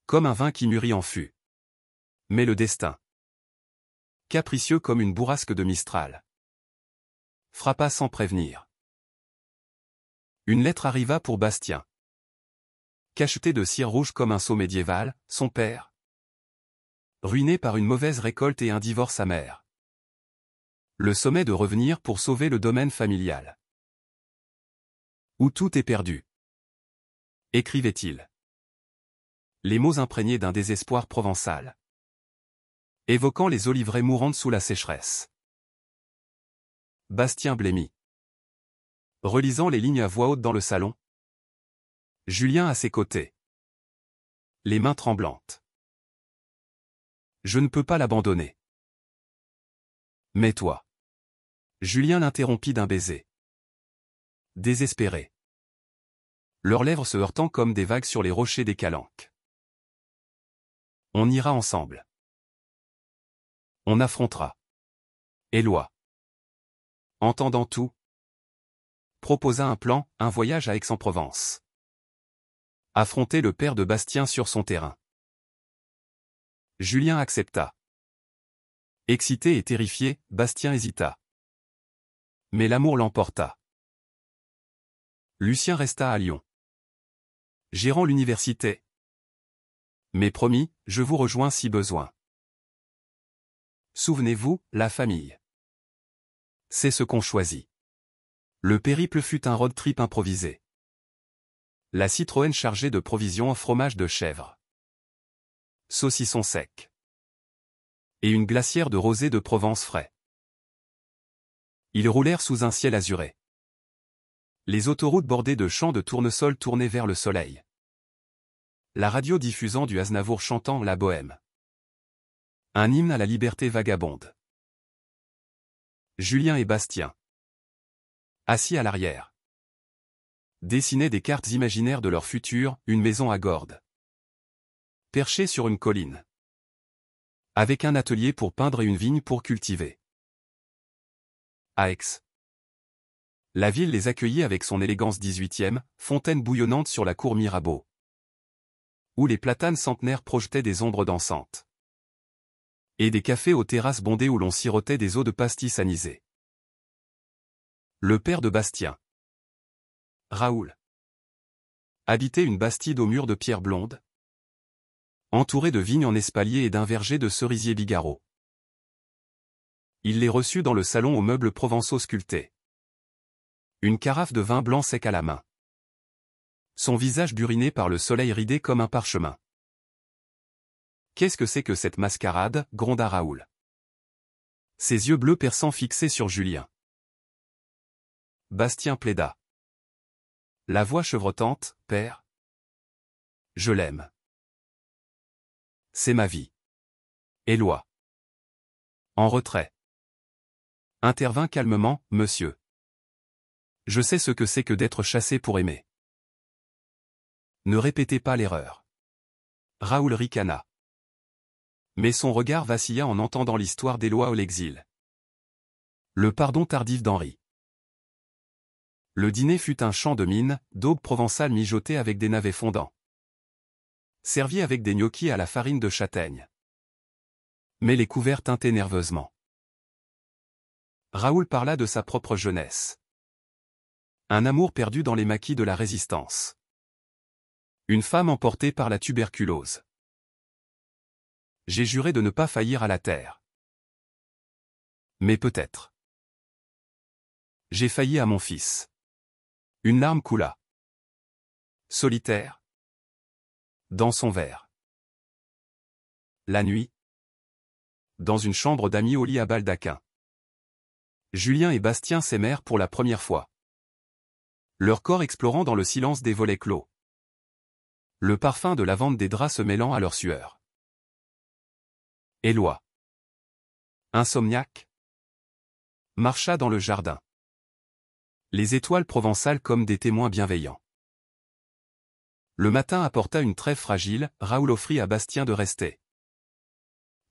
[SPEAKER 1] Comme un vin qui mûrit en fût. Mais le destin, capricieux comme une bourrasque de Mistral, frappa sans prévenir. Une lettre arriva pour Bastien. Cachetée de cire rouge comme un sceau médiéval, son père, ruiné par une mauvaise récolte et un divorce amer. Le sommet de revenir pour sauver le domaine familial. Où tout est perdu. Écrivait-il. Les mots imprégnés d'un désespoir provençal. Évoquant les oliveraies mourantes sous la sécheresse. Bastien blêmit. Relisant les lignes à voix haute dans le salon. Julien à ses côtés. Les mains tremblantes. Je ne peux pas l'abandonner. Mais toi. Julien l'interrompit d'un baiser. Désespéré. Leurs lèvres se heurtant comme des vagues sur les rochers des Calanques. On ira ensemble. On affrontera. Éloi, entendant tout, proposa un plan, un voyage à Aix-en-Provence. Affronter le père de Bastien sur son terrain. Julien accepta. Excité et terrifié, Bastien hésita. Mais l'amour l'emporta. Lucien resta à Lyon. Gérant l'université. Mais promis, je vous rejoins si besoin. Souvenez-vous, la famille. C'est ce qu'on choisit. Le périple fut un road trip improvisé. La Citroën chargée de provisions en fromage de chèvre. Saucisson sec. Et une glacière de rosé de Provence frais. Ils roulèrent sous un ciel azuré. Les autoroutes bordées de champs de tournesol tournaient vers le soleil. La radio diffusant du Aznavour chantant la bohème. Un hymne à la liberté vagabonde. Julien et Bastien, assis à l'arrière, dessinaient des cartes imaginaires de leur futur, une maison à Gordes, perchée sur une colline, avec un atelier pour peindre et une vigne pour cultiver. À Aix, la ville les accueillit avec son élégance 18e, fontaine bouillonnante sur la cour Mirabeau, où les platanes centenaires projetaient des ombres dansantes. Et des cafés aux terrasses bondées où l'on sirotait des eaux de pastis anisées. Le père de Bastien, Raoul, habitait une bastide aux murs de pierre blonde, entourée de vignes en espalier et d'un verger de cerisiers bigarreaux. Il les reçut dans le salon aux meubles provençaux sculptés. Une carafe de vin blanc sec à la main. Son visage buriné par le soleil ridé comme un parchemin. Qu'est-ce que c'est que cette mascarade, gronda Raoul. Ses yeux bleus perçants fixés sur Julien. Bastien plaida. La voix chevrotante, père. Je l'aime. C'est ma vie. Éloi. En retrait. Intervint calmement, monsieur. Je sais ce que c'est que d'être chassé pour aimer. Ne répétez pas l'erreur. Raoul ricana. Mais son regard vacilla en entendant l'histoire d'Éloi à l'exil. Le pardon tardif d'Henri. Le dîner fut un champ de mine, d'aube provençale mijotée avec des navets fondants. Servi avec des gnocchis à la farine de châtaigne. Mais les couverts tintaient nerveusement. Raoul parla de sa propre jeunesse. Un amour perdu dans les maquis de la résistance. Une femme emportée par la tuberculose. J'ai juré de ne pas faillir à la terre. Mais peut-être. J'ai failli à mon fils. Une larme coula. Solitaire. Dans son verre. La nuit. Dans une chambre d'amis au lit à baldaquin. Julien et Bastien s'aimèrent pour la première fois. Leur corps explorant dans le silence des volets clos. Le parfum de lavande des draps se mêlant à leur sueur. Éloi. Insomniaque. Marcha dans le jardin. Les étoiles provençales comme des témoins bienveillants. Le matin apporta une trêve fragile, Raoul offrit à Bastien de rester.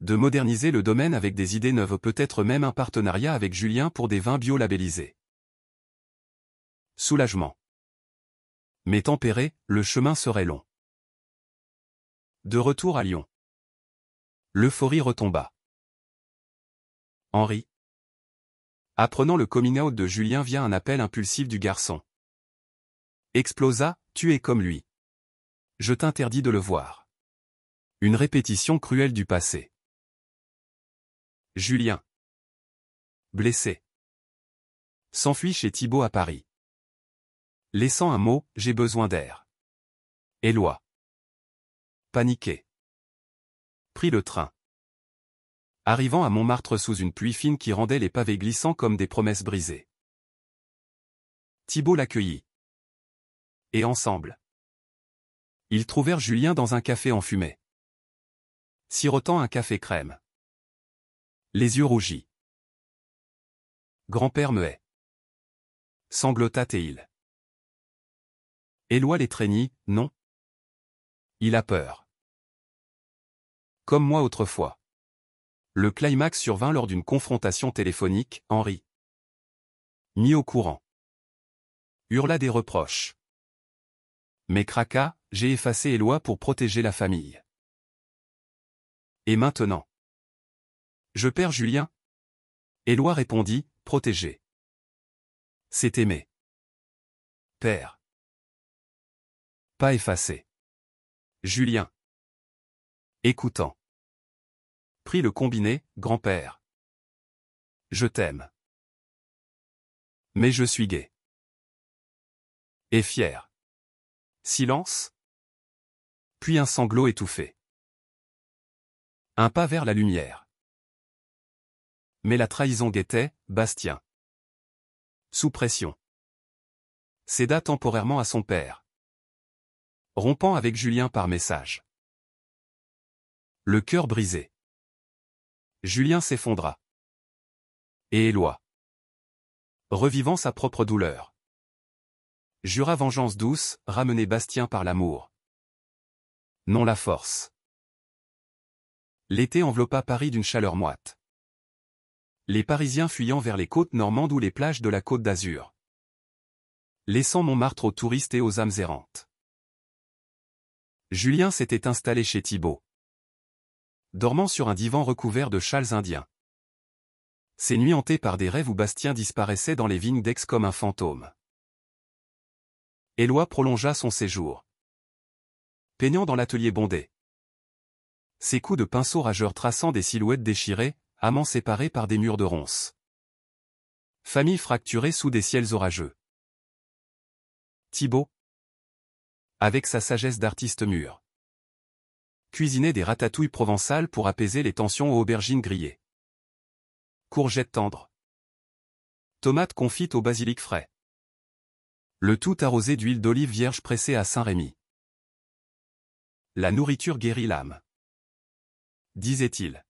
[SPEAKER 1] De moderniser le domaine avec des idées neuves, peut-être même un partenariat avec Julien pour des vins bio-labellisés. Soulagement. Mais tempéré, le chemin serait long. De retour à Lyon. L'euphorie retomba. Henri. Apprenant le coming out de Julien via un appel impulsif du garçon. Explosa, tu es comme lui. Je t'interdis de le voir. Une répétition cruelle du passé. Julien. Blessé. S'enfuit chez Thibaut à Paris. Laissant un mot, j'ai besoin d'air. Éloi. Paniqué. Prit le train. Arrivant à Montmartre sous une pluie fine qui rendait les pavés glissants comme des promesses brisées. Thibaut l'accueillit. Et ensemble. Ils trouvèrent Julien dans un café enfumé. Sirotant un café crème. Les yeux rougis. Grand-père muet. Sanglota-t-il. Éloi l'étreignit, non. Il a peur. Comme moi autrefois. Le climax survint lors d'une confrontation téléphonique, Henri. Mis au courant. Hurla des reproches. Mais craqua, j'ai effacé Éloi pour protéger la famille. Et maintenant? Je perds Julien? Éloi répondit, protéger. C'est aimer. Père. Pas effacé. Julien. Écoutant. Prit le combiné, grand-père. Je t'aime. Mais je suis gai. Et fier. Silence. Puis un sanglot étouffé. Un pas vers la lumière. Mais la trahison guettait, Bastien. Sous pression. Céda temporairement à son père. Rompant avec Julien par message. Le cœur brisé. Julien s'effondra. Et Éloi. Revivant sa propre douleur. Jura vengeance douce, ramener Bastien par l'amour. Non la force. L'été enveloppa Paris d'une chaleur moite. Les Parisiens fuyant vers les côtes normandes ou les plages de la Côte d'Azur. Laissant Montmartre aux touristes et aux âmes errantes. Julien s'était installé chez Thibaut. Dormant sur un divan recouvert de châles indiens. Ses nuits hantées par des rêves où Bastien disparaissait dans les vignes d'Aix comme un fantôme. Éloi prolongea son séjour. Peignant dans l'atelier bondé. Ses coups de pinceau rageurs traçant des silhouettes déchirées, amants séparés par des murs de ronces. Famille fracturée sous des ciels orageux. Thibaut. Avec sa sagesse d'artiste mûr. Cuisinait des ratatouilles provençales pour apaiser les tensions aux aubergines grillées. Courgettes tendres. Tomates confites au basilic frais. Le tout arrosé d'huile d'olive vierge pressée à Saint-Rémy. La nourriture guérit l'âme, disait-il.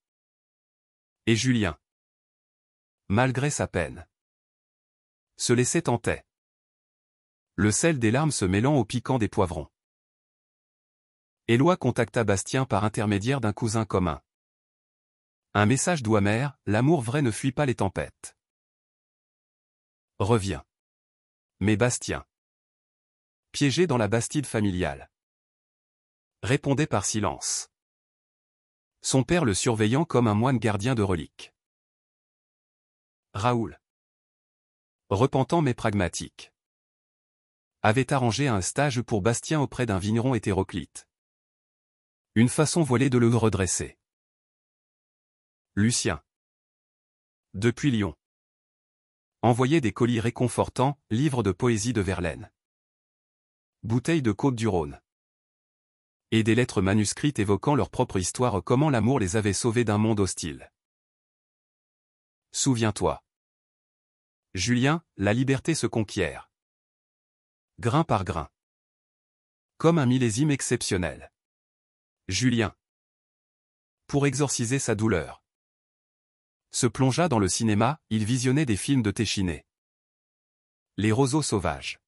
[SPEAKER 1] Et Julien, malgré sa peine, se laissait tenter. Le sel des larmes se mêlant au piquant des poivrons. Éloi contacta Bastien par intermédiaire d'un cousin commun. Un message doux amer, l'amour vrai ne fuit pas les tempêtes. Reviens. Mais Bastien, piégé dans la bastide familiale, répondait par silence. Son père le surveillant comme un moine gardien de reliques. Raoul, repentant mais pragmatique, avait arrangé un stage pour Bastien auprès d'un vigneron hétéroclite. Une façon voilée de le redresser. Lucien, depuis Lyon, envoyait des colis réconfortants, livres de poésie de Verlaine, bouteilles de Côtes-du-Rhône, et des lettres manuscrites évoquant leur propre histoire, comment l'amour les avait sauvés d'un monde hostile. Souviens-toi. Julien, la liberté se conquiert. Grain par grain. Comme un millésime exceptionnel. Julien, pour exorciser sa douleur, se plongea dans le cinéma, il visionnait des films de Téchiné. Les roseaux sauvages.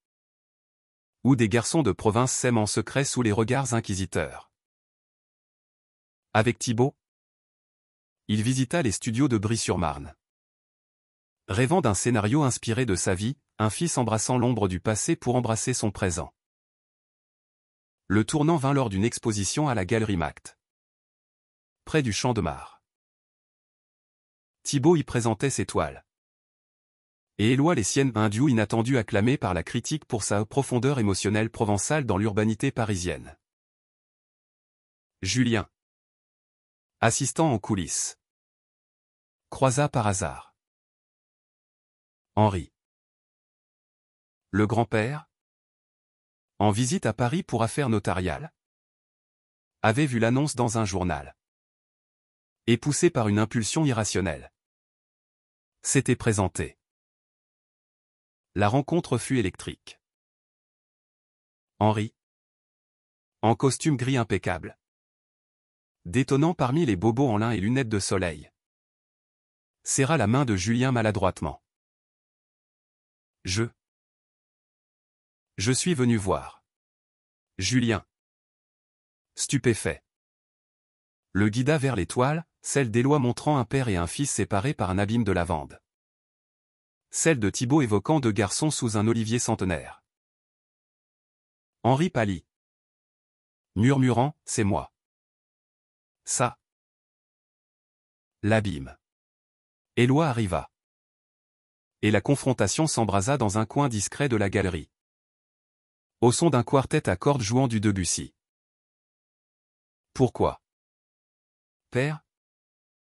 [SPEAKER 1] Où des garçons de province s'aiment en secret sous les regards inquisiteurs. Avec Thibaut, il visita les studios de Bry-sur-Marne. Rêvant d'un scénario inspiré de sa vie, un fils embrassant l'ombre du passé pour embrasser son présent. Le tournant vint lors d'une exposition à la Galerie Mact, près du Champ de Mars. Thibaut y présentait ses toiles. Et Éloi les siennes, un duo inattendu acclamé par la critique pour sa profondeur émotionnelle provençale dans l'urbanité parisienne. Julien, assistant en coulisses, croisa par hasard Henri, le grand-père, en visite à Paris pour affaires notariales, avait vu l'annonce dans un journal. Et poussé par une impulsion irrationnelle, s'était présenté. La rencontre fut électrique. Henri, en costume gris impeccable, détonnant parmi les bobos en lin et lunettes de soleil, serra la main de Julien maladroitement. Je suis venu voir. Julien, stupéfait, le guida vers l'étoile, celle d'Éloi montrant un père et un fils séparés par un abîme de lavande. Celle de Thibaut évoquant deux garçons sous un olivier centenaire. Henri pâlit, murmurant, c'est moi. Ça. L'abîme. Éloi arriva. Et la confrontation s'embrasa dans un coin discret de la galerie. Au son d'un quartet à cordes jouant du Debussy. Pourquoi? Père?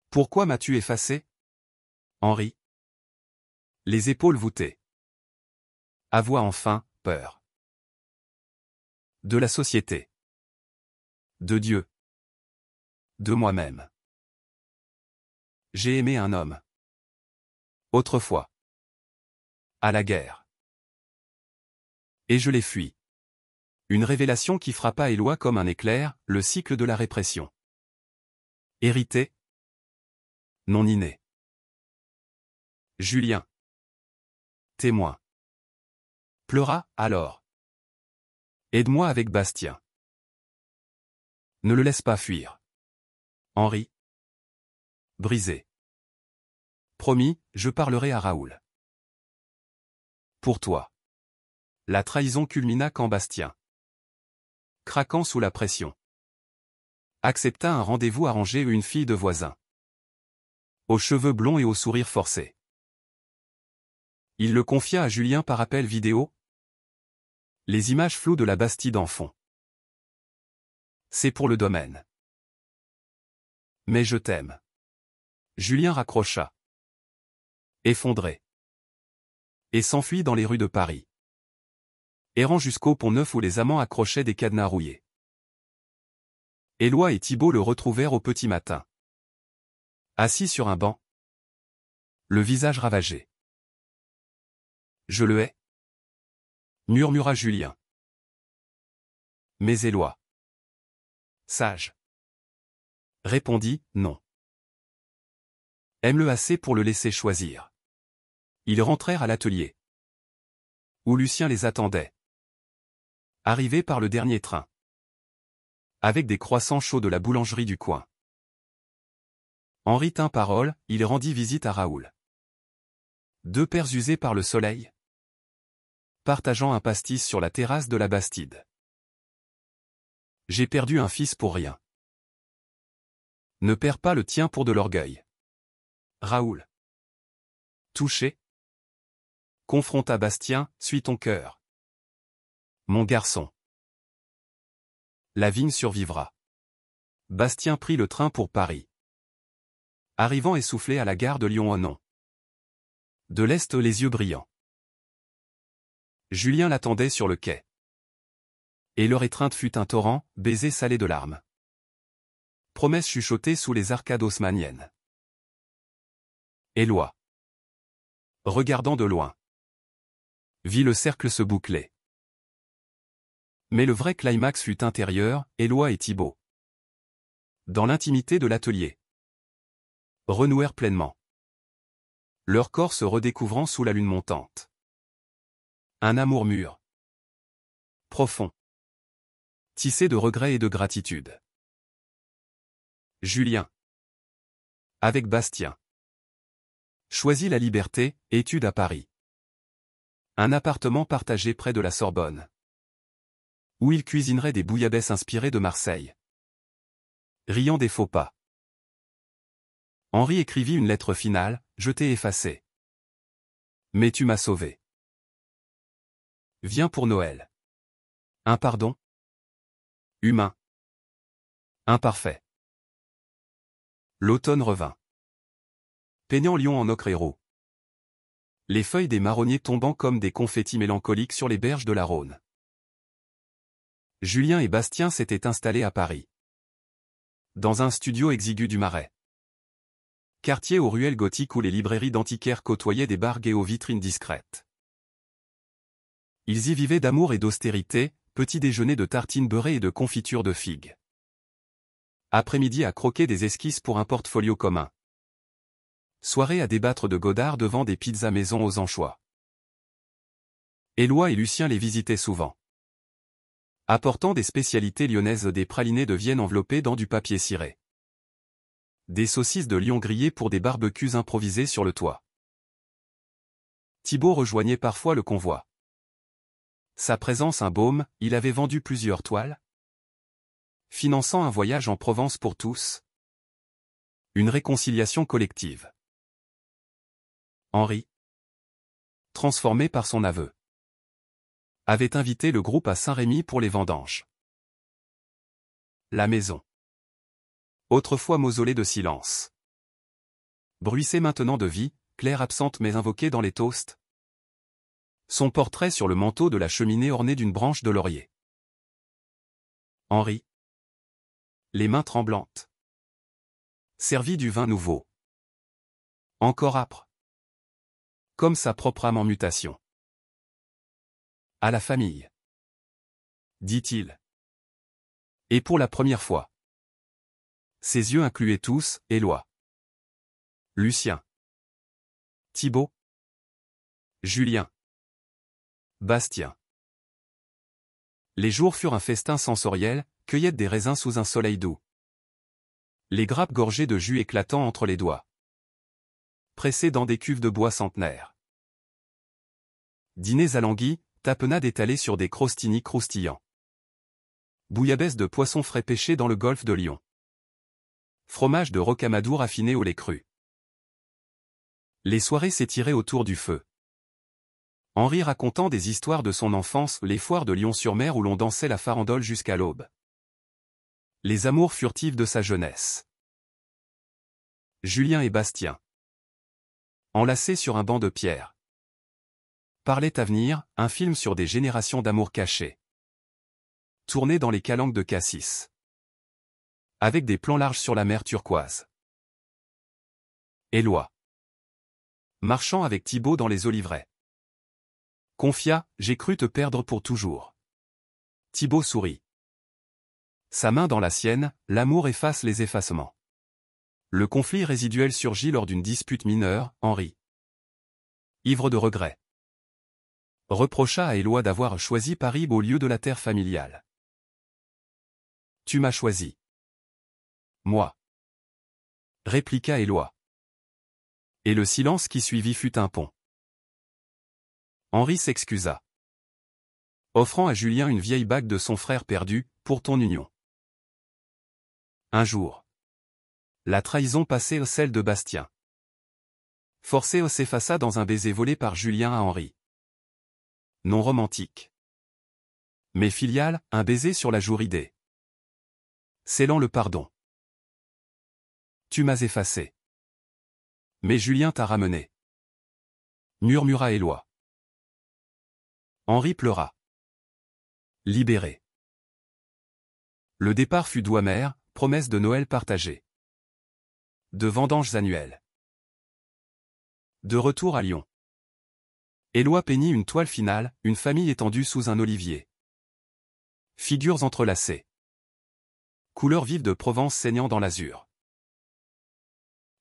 [SPEAKER 1] Pourquoi m'as-tu effacé? Henri. Les épaules voûtées. Avoua enfin, peur. De la société. De Dieu. De moi-même. J'ai aimé un homme. Autrefois. À la guerre. Et je l'ai fui. Une révélation qui frappa Éloi comme un éclair, le cycle de la répression. Hérité? Non inné. Julien. Témoin. Pleura, alors. Aide-moi avec Bastien. Ne le laisse pas fuir. Henri. Brisé. Promis, je parlerai à Raoul. Pour toi. La trahison culmina quand Bastien, craquant sous la pression, accepta un rendez-vous arrangé une fille de voisin. Aux cheveux blonds et au sourire forcé. Il le confia à Julien par appel vidéo. Les images floues de la Bastide en fond. C'est pour le domaine. Mais je t'aime. Julien raccrocha. Effondré. Et s'enfuit dans les rues de Paris. Errant jusqu'au Pont-Neuf où les amants accrochaient des cadenas rouillés. Éloi et Thibaut le retrouvèrent au petit matin. Assis sur un banc. Le visage ravagé. Je le hais. murmura Julien. Mais Éloi. Sage. Répondit, non. Aime-le assez pour le laisser choisir. Ils rentrèrent à l'atelier, où Lucien les attendait. Arrivé par le dernier train, avec des croissants chauds de la boulangerie du coin. Henri tint parole, il rendit visite à Raoul. Deux pères usés par le soleil, partageant un pastis sur la terrasse de la Bastide. J'ai perdu un fils pour rien. Ne perds pas le tien pour de l'orgueil. Raoul. Touché. Confronta Bastien, suis ton cœur. Mon garçon. La vigne survivra. Bastien prit le train pour Paris. Arrivant essoufflé à la gare de Lyon-Onon. De l'Est les yeux brillants. Julien l'attendait sur le quai. Et leur étreinte fut un torrent, baiser salé de larmes. Promesse chuchotée sous les arcades haussmanniennes. Éloi. Regardant de loin. Vit le cercle se boucler. Mais le vrai climax fut intérieur, Éloi et Thibaut. Dans l'intimité de l'atelier. Renouèrent pleinement. Leur corps se redécouvrant sous la lune montante. Un amour mûr. Profond. Tissé de regrets et de gratitude. Julien. Avec Bastien. Choisit la liberté, études à Paris. Un appartement partagé près de la Sorbonne. Où il cuisinerait des bouillabaisse inspirées de Marseille. Riant des faux pas. Henri écrivit une lettre finale, je t'ai effacé. Mais tu m'as sauvé. Viens pour Noël. Un pardon. Humain. Imparfait. L'automne revint. Peignant Lyon en ocre et roux. Les feuilles des marronniers tombant comme des confettis mélancoliques sur les berges de la Rhône. Julien et Bastien s'étaient installés à Paris. Dans un studio exigu du Marais. Quartier aux ruelles gothiques où les librairies d'antiquaires côtoyaient des bars gays aux vitrines discrètes. Ils y vivaient d'amour et d'austérité, petit déjeuner de tartines beurrées et de confitures de figues. Après-midi à croquer des esquisses pour un portfolio commun. Soirée à débattre de Godard devant des pizzas maison aux anchois. Éloi et Lucien les visitaient souvent. Apportant des spécialités lyonnaises, des pralinés de Vienne enveloppés dans du papier ciré. Des saucisses de Lyon grillées pour des barbecues improvisés sur le toit. Thibaut rejoignait parfois le convoi. Sa présence un baume, il avait vendu plusieurs toiles. Finançant un voyage en Provence pour tous. Une réconciliation collective. Henri, transformé par son aveu, avait invité le groupe à Saint-Rémy pour les vendanges. La maison. Autrefois mausolée de silence. Bruissait maintenant de vie, Claire absente mais invoquée dans les toasts. Son portrait sur le manteau de la cheminée orné d'une branche de laurier. Henri. Les mains tremblantes. Servi du vin nouveau. Encore âpre. Comme sa propre âme en mutation. À la famille. Dit-il. Et pour la première fois. Ses yeux incluaient tous, Éloi. Lucien. Thibaut. Julien. Bastien. Les jours furent un festin sensoriel, cueillette des raisins sous un soleil doux. Les grappes gorgées de jus éclatant entre les doigts. Pressées dans des cuves de bois centenaires. Dîners alanguis, tapenades étalées sur des crostini croustillants. Bouillabaisse de poisson frais pêchés dans le golfe de Lyon. Fromage de rocamadour affiné au lait cru. Les soirées s'étiraient autour du feu. Henri racontant des histoires de son enfance, les foires de Lyon-sur-Mer où l'on dansait la farandole jusqu'à l'aube. Les amours furtifs de sa jeunesse. Julien et Bastien. Enlacés sur un banc de pierre. Parlaient avenir, un film sur des générations d'amour cachés. Tourné dans les calanques de Cassis. Avec des plans larges sur la mer turquoise. Éloi. Marchant avec Thibaut dans les oliveraies. Confia, j'ai cru te perdre pour toujours. Thibaut sourit. Sa main dans la sienne, l'amour efface les effacements. Le conflit résiduel surgit lors d'une dispute mineure, Henri, ivre de regret, reprocha à Éloi d'avoir choisi Paris au lieu de la terre familiale. Tu m'as choisi. Moi. Répliqua Éloi. Et le silence qui suivit fut un pont. Henri s'excusa, offrant à Julien une vieille bague de son frère perdu, pour ton union. Un jour, la trahison passait au sel de Bastien. Forcéo s'effaça dans un baiser volé par Julien à Henri. Non romantique, mais filial, un baiser sur la joue ridée. Scellant le pardon. Tu m'as effacé. Mais Julien t'a ramené. Murmura Éloi. Henri pleura. Libéré. Le départ fut doux amer, promesse de Noël partagée. De vendanges annuelles. De retour à Lyon. Éloi peignit une toile finale, une famille étendue sous un olivier. Figures entrelacées. Couleurs vives de Provence saignant dans l'azur.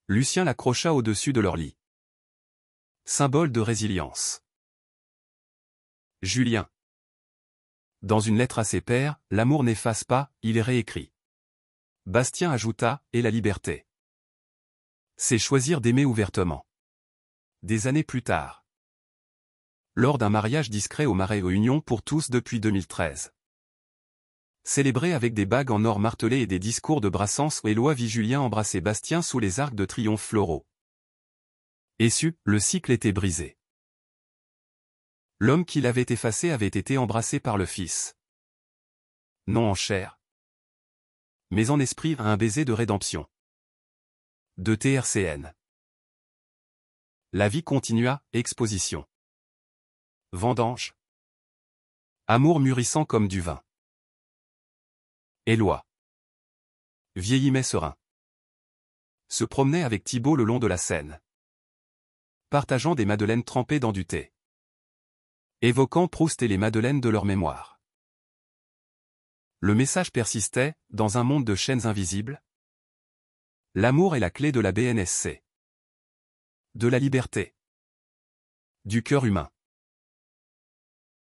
[SPEAKER 1] Lucien l'accrocha au-dessus de leur lit. Symbole de résilience. Julien. Dans une lettre à ses pairs, l'amour n'efface pas, il est réécrit. Bastien ajouta, et la liberté. C'est choisir d'aimer ouvertement. Des années plus tard. Lors d'un mariage discret au Marais aux Unions pour tous depuis 2013. Célébré avec des bagues en or martelées et des discours de Brassens où Éloi vit Julien embrasser Bastien sous les arcs de triomphe floraux. Et le cycle était brisé. L'homme qui l'avait effacé avait été embrassé par le Fils. Non en chair, mais en esprit à un baiser de rédemption. De TRCN. La vie continua, exposition. Vendange. Amour mûrissant comme du vin. Éloi. Vieilli mais serein. Se promenait avec Thibaut le long de la Seine. Partageant des madeleines trempées dans du thé. Évoquant Proust et les madeleines de leur mémoire. Le message persistait, dans un monde de chaînes invisibles. L'amour est la clé de la BNSC. De la liberté. Du cœur humain.